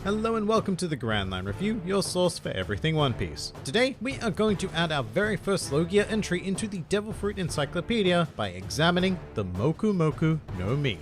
Hello and welcome to the Grand Line Review, your source for everything One Piece. Today, we are going to add our very first Logia entry into the Devil Fruit Encyclopedia by examining the Moku no Mi.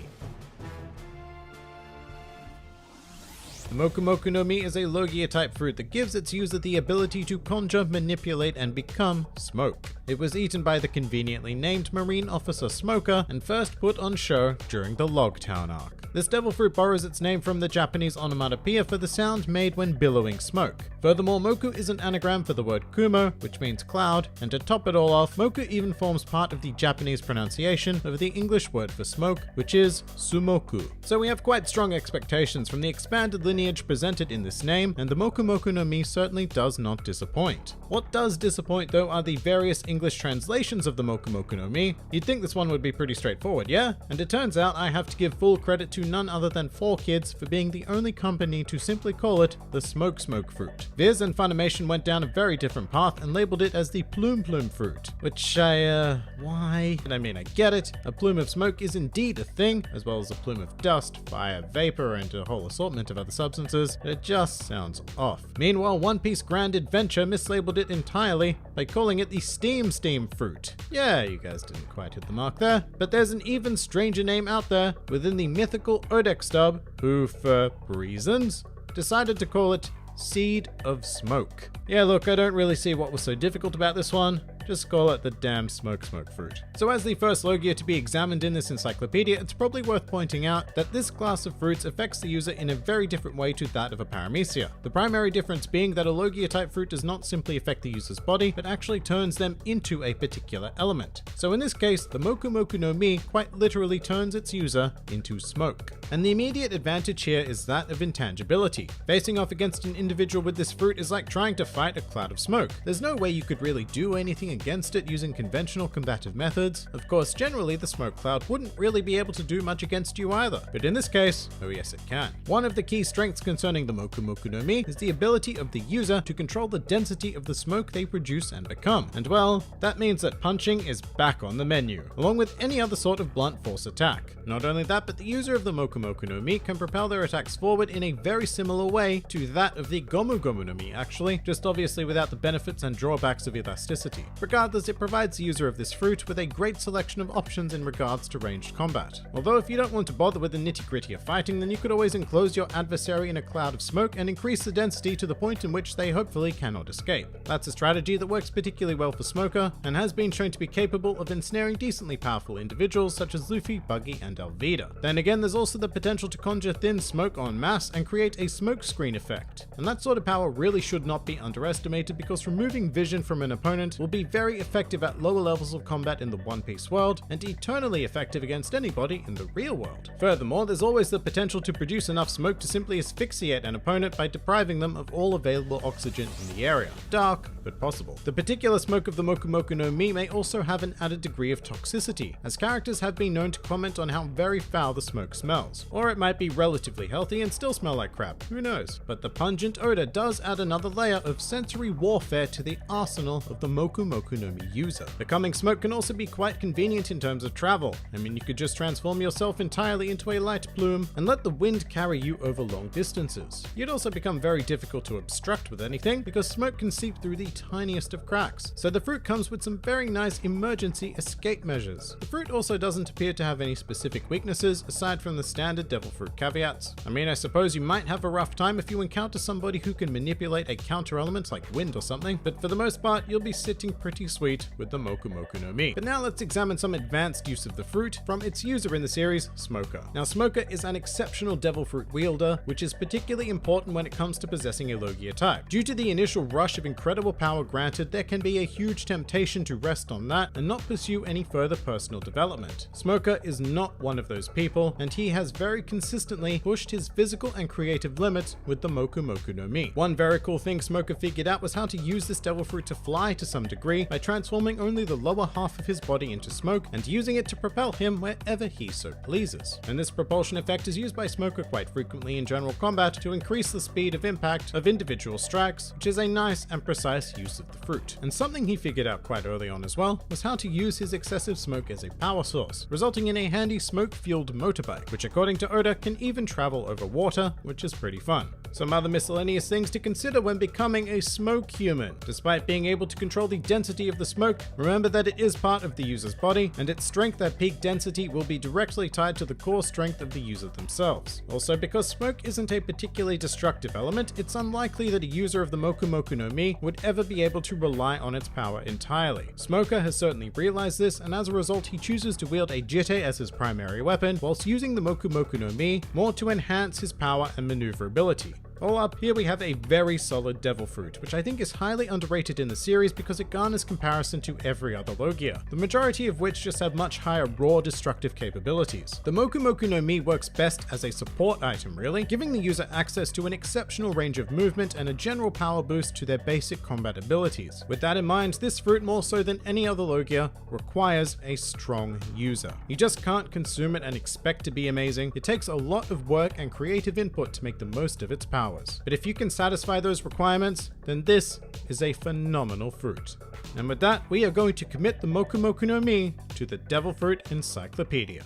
The Moku no Mi is a Logia-type fruit that gives its user the ability to conjure, manipulate, and become smoke. It was eaten by the conveniently named Marine Officer Smoker and first put on show during the Logtown arc. This devil fruit borrows its name from the Japanese onomatopoeia for the sound made when billowing smoke. Furthermore, Moku is an anagram for the word Kumo, which means cloud, and to top it all off, Moku even forms part of the Japanese pronunciation of the English word for smoke, which is Sumoku. So we have quite strong expectations from the expanded lineage presented in this name, and the Moku no Mi certainly does not disappoint. What does disappoint though are the various English translations of the Moku no Mi. You'd think this one would be pretty straightforward, yeah? And it turns out I have to give full credit to none other than 4Kids for being the only company to simply call it the Smoke fruit. Viz and Funimation went down a very different path and labeled it as the Plume fruit, which why? I mean, I get it. A plume of smoke is indeed a thing, as well as a plume of dust, fire, vapor, and a whole assortment of other substances, but it just sounds off. Meanwhile, One Piece Grand Adventure mislabeled it entirely by calling it the Steam fruit. Yeah, you guys didn't quite hit the mark there, but there's an even stranger name out there within the mythical Odex dub, who, for reasons, decided to call it Seed of Smoke. Yeah, look, I don't really see what was so difficult about this one. Just call it the damn smoke fruit. So as the first Logia to be examined in this encyclopedia, it's probably worth pointing out that this class of fruits affects the user in a very different way to that of a Paramecia. The primary difference being that a Logia type fruit does not simply affect the user's body, but actually turns them into a particular element. So in this case, the Moku no Mi quite literally turns its user into smoke. And the immediate advantage here is that of intangibility. Facing off against an individual with this fruit is like trying to fight a cloud of smoke. There's no way you could really do anything against it using conventional combative methods. Of course, generally the smoke cloud wouldn't really be able to do much against you either, but in this case, oh yes it can. One of the key strengths concerning the Moku no Mi is the ability of the user to control the density of the smoke they produce and become. And well, that means that punching is back on the menu, along with any other sort of blunt force attack. Not only that, but the user of the Moku no Mi can propel their attacks forward in a very similar way to that of the Gomu no Mi actually, just obviously without the benefits and drawbacks of elasticity. Regardless, it provides the user of this fruit with a great selection of options in regards to ranged combat. Although if you don't want to bother with the nitty-gritty of fighting, then you could always enclose your adversary in a cloud of smoke and increase the density to the point in which they hopefully cannot escape. That's a strategy that works particularly well for Smoker, and has been shown to be capable of ensnaring decently powerful individuals such as Luffy, Buggy, and Alvida. Then again, there's also the potential to conjure thin smoke en masse and create a smoke screen effect. And that sort of power really should not be underestimated, because removing vision from an opponent will be very effective at lower levels of combat in the One Piece world, and eternally effective against anybody in the real world. Furthermore, there's always the potential to produce enough smoke to simply asphyxiate an opponent by depriving them of all available oxygen in the area. Dark, but possible. The particular smoke of the Moku no Mi may also have an added degree of toxicity, as characters have been known to comment on how very foul the smoke smells. Or it might be relatively healthy and still smell like crap, who knows? But the pungent odor does add another layer of sensory warfare to the arsenal of the Moku no Mi user. Becoming smoke can also be quite convenient in terms of travel. I mean, you could just transform yourself entirely into a light plume and let the wind carry you over long distances. You'd also become very difficult to obstruct with anything, because smoke can seep through the tiniest of cracks. So the fruit comes with some very nice emergency escape measures. The fruit also doesn't appear to have any specific weaknesses aside from the standard devil fruit caveats. I mean, I suppose you might have a rough time if you encounter somebody who can manipulate a counter element like wind or something, but for the most part, you'll be sitting pretty sweet with the Moku no Mi. But now let's examine some advanced use of the fruit from its user in the series, Smoker. Now, Smoker is an exceptional devil fruit wielder, which is particularly important when it comes to possessing a Logia type. Due to the initial rush of incredible power granted, there can be a huge temptation to rest on that and not pursue any further personal development. Smoker is not one of those people, and he has very consistently pushed his physical and creative limits with the Moku no Mi. One very cool thing Smoker figured out was how to use this devil fruit to fly to some degree, free by transforming only the lower half of his body into smoke and using it to propel him wherever he so pleases. And this propulsion effect is used by Smoker quite frequently in general combat to increase the speed of impact of individual strikes, which is a nice and precise use of the fruit. And something he figured out quite early on as well was how to use his excessive smoke as a power source, resulting in a handy smoke-fueled motorbike, which according to Oda can even travel over water, which is pretty fun. Some other miscellaneous things to consider when becoming a smoke human. Despite being able to control the density of the smoke, remember that it is part of the user's body, and its strength at peak density will be directly tied to the core strength of the user themselves. Also, because smoke isn't a particularly destructive element, it's unlikely that a user of the Moku Moku no Mi would ever be able to rely on its power entirely. Smoker has certainly realized this, and as a result he chooses to wield a Jitte as his primary weapon, whilst using the Moku Moku no Mi more to enhance his power and maneuverability. All up, here we have a very solid Devil Fruit, which I think is highly underrated in the series because it garners comparison to every other Logia, the majority of which just have much higher raw destructive capabilities. The Moku Moku no Mi works best as a support item really, giving the user access to an exceptional range of movement and a general power boost to their basic combat abilities. With that in mind, this fruit more so than any other Logia requires a strong user. You just can't consume it and expect to be amazing. It takes a lot of work and creative input to make the most of its power. But if you can satisfy those requirements, then this is a phenomenal fruit. And with that, we are going to commit the Moku Moku no Mi to the Devil Fruit Encyclopedia.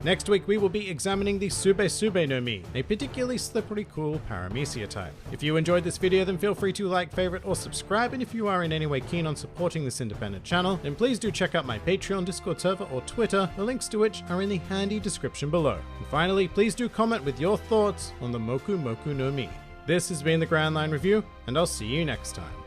Next week, we will be examining the Sube Sube no Mi, a particularly slippery cool Paramecia type. If you enjoyed this video, then feel free to like, favorite, or subscribe, and if you are in any way keen on supporting this independent channel, then please do check out my Patreon, Discord server, or Twitter, the links to which are in the handy description below. And finally, please do comment with your thoughts on the Moku Moku no Mi. This has been the Grand Line Review, and I'll see you next time.